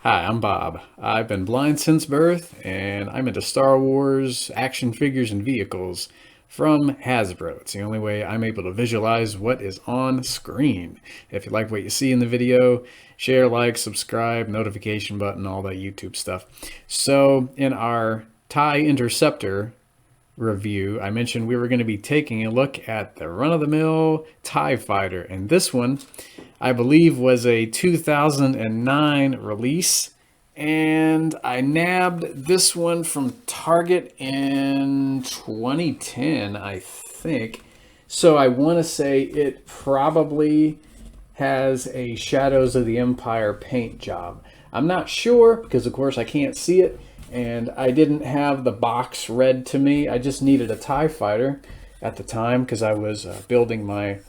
Hi, I'm Bob. I've been blind since birth, and I'm into Star Wars, action figures, and vehicles from Hasbro. It's the only way I'm able to visualize what is on screen. If you like what you see in the video, share, like, subscribe, notification button, all that YouTube stuff. So, in our TIE Interceptor review, I mentioned we were going to be taking a look at the run-of-the-mill TIE Fighter, and this one I believe was a 2009 release, and I nabbed this one from Target in 2010, I think. So I want to say it probably has a Shadows of the Empire paint job. I'm not sure because of course I can't see it, and I didn't have the box read to me. I just needed a TIE Fighter at the time because I was building my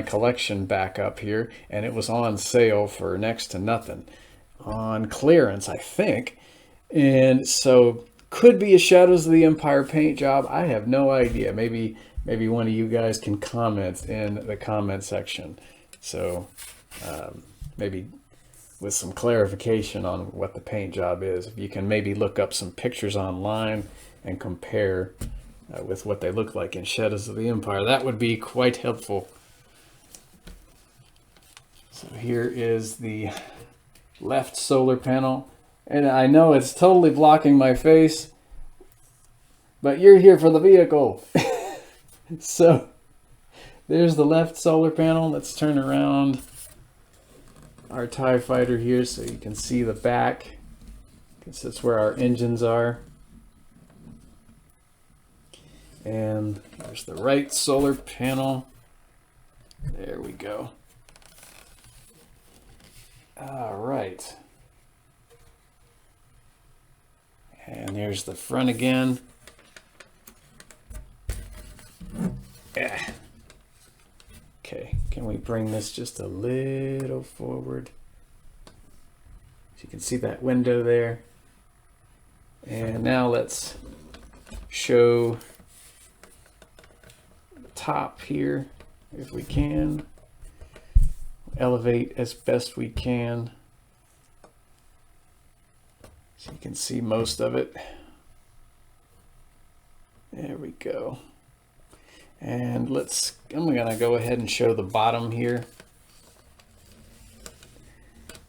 collection back up here, and it was on sale for next to nothing on clearance, I think. And so could be a Shadows of the Empire paint job. I have no idea. Maybe one of you guys can comment in the comment section. So maybe with some clarification on what the paint job is. If you can maybe look up some pictures online and compare with what they look like in Shadows of the Empire, that would be quite helpful. So here is the left solar panel, and I know it's totally blocking my face, but you're here for the vehicle. So there's the left solar panel. Let's turn around our TIE Fighter here so you can see the back, because that's where our engines are. And there's the right solar panel. There we go. All right. And there's the front again. Yeah. Okay, can we bring this just a little forward? So you can see that window there. And now let's show the top here if we can. Elevate as best we can so you can see most of it. There we go. And I'm gonna go ahead and show the bottom here.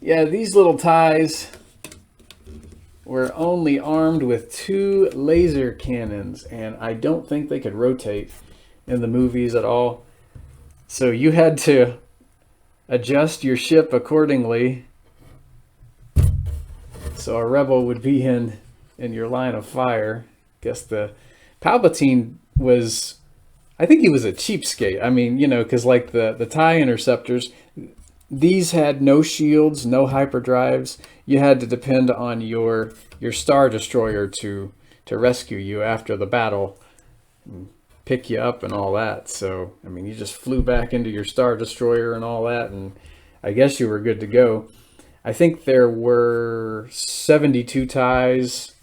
Yeah, these little ties were only armed with 2 laser cannons, and I don't think they could rotate in the movies at all. So you had to adjust your ship accordingly so a rebel would be in your line of fire. Guess the Palpatine was, I think he was a cheapskate. I mean, you know, because like the TIE Interceptors, these had no shields, no hyperdrives. You had to depend on your Star Destroyer to rescue you after the battle, and pick you up and all that. So, I mean, you just flew back into your Star Destroyer and all that, and I guess you were good to go. I think there were 72 TIEs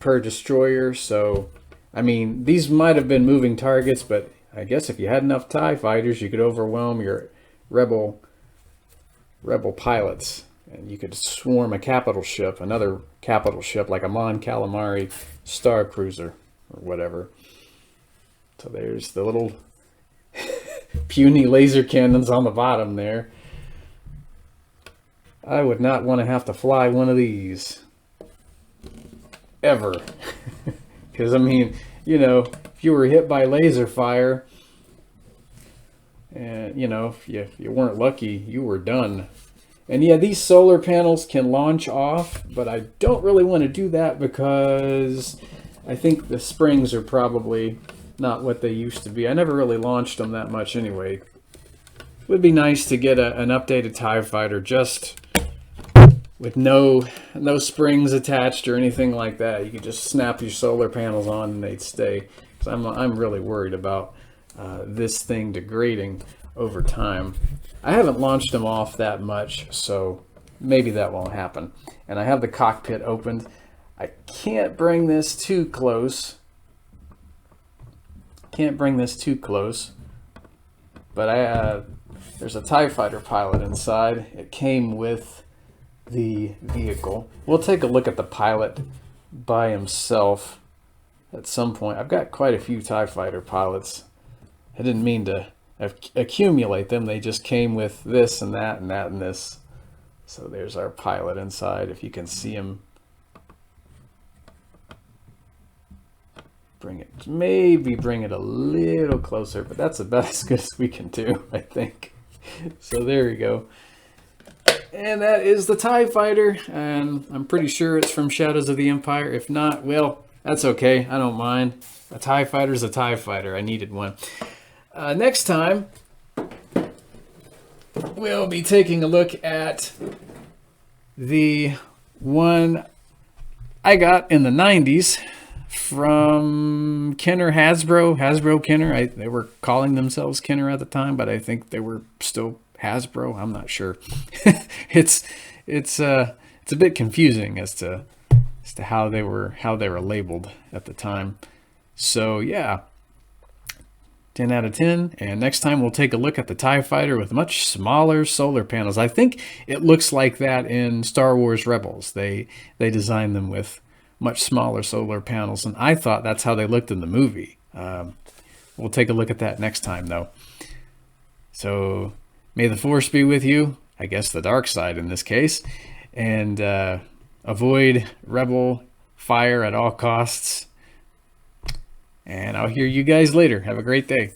per destroyer, so I mean, these might have been moving targets, but I guess if you had enough TIE fighters, you could overwhelm your rebel pilots, and you could swarm a capital ship, another capital ship like a Mon Calamari Star Cruiser or whatever. So there's the little puny laser cannons on the bottom there. I would not want to have to fly one of these ever. Because, I mean, you know, if you were hit by laser fire, and, you know, if you weren't lucky, you were done. And yeah, these solar panels can launch off, but I don't really want to do that because I think the springs are probably not what they used to be. I never really launched them that much anyway. It would be nice to get an updated TIE Fighter just with no springs attached or anything like that. You could just snap your solar panels on and they'd stay. So I'm really worried about this thing degrading over time. I haven't launched them off that much, so maybe that won't happen. And I have the cockpit opened. I can't bring this too close. But there's a TIE fighter pilot inside. It came with the vehicle. We'll take a look at the pilot by himself at some point. I've got quite a few TIE fighter pilots. I didn't mean to accumulate them. They just came with this and that and that and this. So there's our pilot inside, if you can see him. Maybe bring it a little closer, but that's about as good as we can do, I think. So there we go. And that is the TIE Fighter, and I'm pretty sure it's from Shadows of the Empire. If not, well, that's okay. I don't mind. A TIE Fighter is a TIE Fighter. I needed one. Next time, we'll be taking a look at the one I got in the 90s from Kenner Hasbro Kenner. They were calling themselves Kenner at the time, but I think they were still Hasbro. I'm not sure. It's a bit confusing as to how they were labeled at the time. So yeah, 10 out of 10. And next time we'll take a look at the TIE Fighter with much smaller solar panels. I think it looks like that in Star Wars Rebels. They designed them with much smaller solar panels, and I thought that's how they looked in the movie. We'll take a look at that next time, though. So may the Force be with you, I guess the dark side in this case, and avoid Rebel fire at all costs. And I'll hear you guys later. Have a great day.